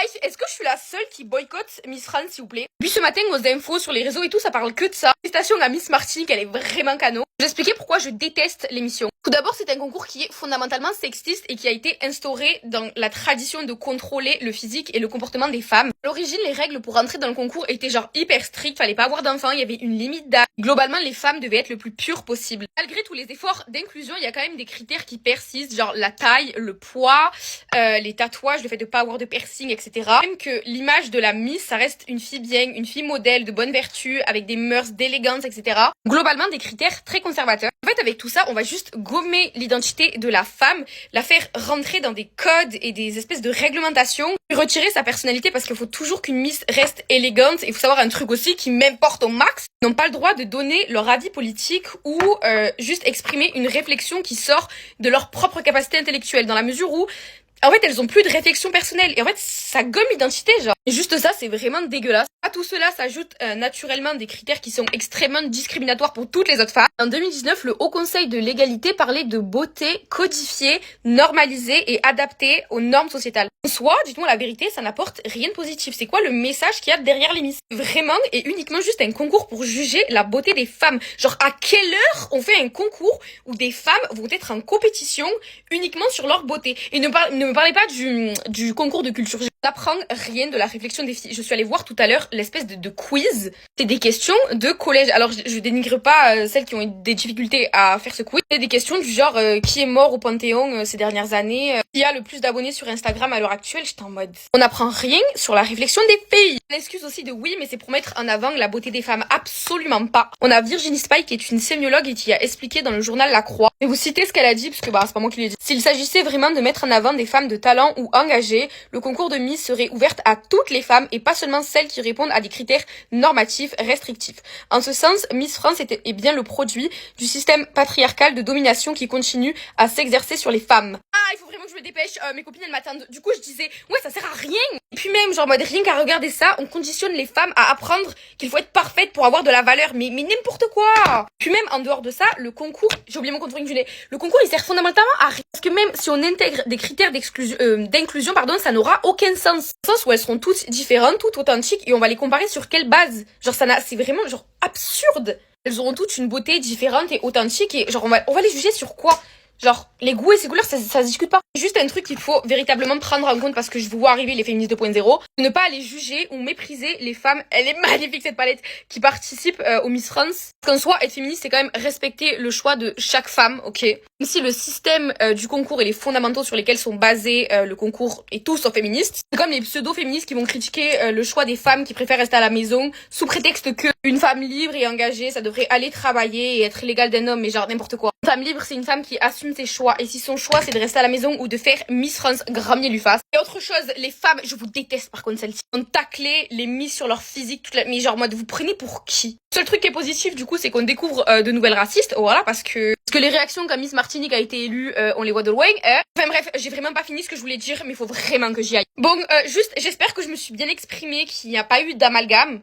Life, est-ce que je suis la seule qui boycotte Miss France, s'il vous plaît? Puis ce matin, aux infos, sur les réseaux et tout, ça parle que de ça. Félicitations à Miss Martinique, elle est vraiment canon. Je vais expliquer pourquoi je déteste l'émission. Tout d'abord, c'est un concours qui est fondamentalement sexiste et qui a été instauré dans la tradition de contrôler le physique et le comportement des femmes. À l'origine, les règles pour rentrer dans le concours étaient genre hyper strictes, fallait pas avoir d'enfants, il y avait une limite d'âge. Globalement, les femmes devaient être le plus pures possible. Malgré tous les efforts d'inclusion, il y a quand même des critères qui persistent, genre la taille, le poids, les tatouages, le fait de pas avoir de piercing, etc. Même que l'image de la Miss, ça reste une fille bien, une fille modèle, de bonne vertu, avec des mœurs, d'élégance, etc. Globalement, des critères très conservateurs. En fait, avec tout ça, on va juste gommer l'identité de la femme, la faire rentrer dans des codes et des espèces de réglementations, retirer sa personnalité parce qu'il faut toujours qu'une Miss reste élégante. Il faut savoir un truc aussi qui m'importe au max. Ils n'ont pas le droit de donner leur avis politique ou juste exprimer une réflexion qui sort de leur propre capacité intellectuelle, dans la mesure où en fait, elles ont plus de réflexion personnelle. Et en fait, ça gomme l'identité, genre. Et juste ça, c'est vraiment dégueulasse. À tout cela s'ajoutent naturellement des critères qui sont extrêmement discriminatoires pour toutes les autres femmes. En 2019, le Haut Conseil de l'égalité parlait de beauté codifiée, normalisée et adaptée aux normes sociétales. En soi, dites-moi la vérité, ça n'apporte rien de positif. C'est quoi le message qu'il y a derrière les Miss? Vraiment et uniquement juste un concours pour juger la beauté des femmes. Genre, à quelle heure on fait un concours où des femmes vont être en compétition uniquement sur leur beauté? Et ne me parlez pas du concours de culture. Je n'apprends rien de la réflexion des filles. Je suis allée voir tout à l'heure l'espèce de quiz. C'est des questions de collège. Alors, je dénigre pas celles qui ont eu des difficultés à faire ce quiz. C'est des questions du genre qui est mort au Panthéon ces dernières années, qui a le plus d'abonnés sur Instagram à l'heure actuelle. J'étais en mode, on n'apprend rien sur la réflexion des filles. L'excuse aussi de oui, mais c'est pour mettre en avant la beauté des femmes. Absolument pas. On a Virginie Spy qui est une sémiologue et qui a expliqué dans le journal La Croix. Et vous citez ce qu'elle a dit parce que c'est pas moi qui l'ai dit. S'il s'agissait vraiment de mettre en avant des femmes de talent ou engagées, le concours de Miss serait ouvert à toutes les femmes et pas seulement celles qui répondent à des critères normatifs restrictifs. En ce sens, Miss France est bien le produit du système patriarcal de domination qui continue à s'exercer sur les femmes. Ah, il faut vraiment que je me dépêche, mes copines elles m'attendent. Du coup, je disais, ouais, ça sert à rien. Et puis même, genre, mode, rien qu'à regarder ça, on conditionne les femmes à apprendre qu'il faut être parfaite pour avoir de la valeur. Mais n'importe quoi. Puis même, en dehors de ça, le concours, j'ai oublié mon compte du nez. Le concours, il sert fondamentalement à rien. Parce que même si on intègre des critères d'inclusion, ça n'aura aucun sens. Dans le sens où elles seront toutes différentes, toutes authentiques, et on va les comparer sur quelle base? Genre, c'est vraiment, genre, absurde. Elles auront toutes une beauté différente et authentique, et genre, on va les juger sur quoi? Genre, les goûts et ses couleurs, ça se discute pas. C'est juste un truc qu'il faut véritablement prendre en compte parce que je vous vois arriver les féministes 2.0. Ne pas aller juger ou mépriser les femmes. Elle est magnifique cette palette qui participe au Miss France. Qu'en soit, être féministe, c'est quand même respecter le choix de chaque femme, ok? Même si le système du concours et les fondamentaux sur lesquels sont basés le concours est tout sauf féministe. C'est comme les pseudo-féministes qui vont critiquer le choix des femmes qui préfèrent rester à la maison sous prétexte que une femme libre et engagée, ça devrait aller travailler et être l'égale d'un homme, mais genre n'importe quoi. Une femme libre, c'est une femme qui assume ses choix. Et si son choix, c'est de rester à la maison ou de faire Miss France, grand bien lui fasse. Et autre chose, les femmes, je vous déteste par contre celles-ci. On taclait les Miss sur leur physique, mais genre mode, vous prenez pour qui? Le seul truc qui est positif du coup, c'est qu'on découvre de nouvelles racistes, voilà, parce que les réactions quand Miss Martinique a été élue, on les voit de loin. Enfin bref, j'ai vraiment pas fini ce que je voulais dire, mais il faut vraiment que j'y aille. Bon, juste, j'espère que je me suis bien exprimée, qu'il n'y a pas eu d'amalgame.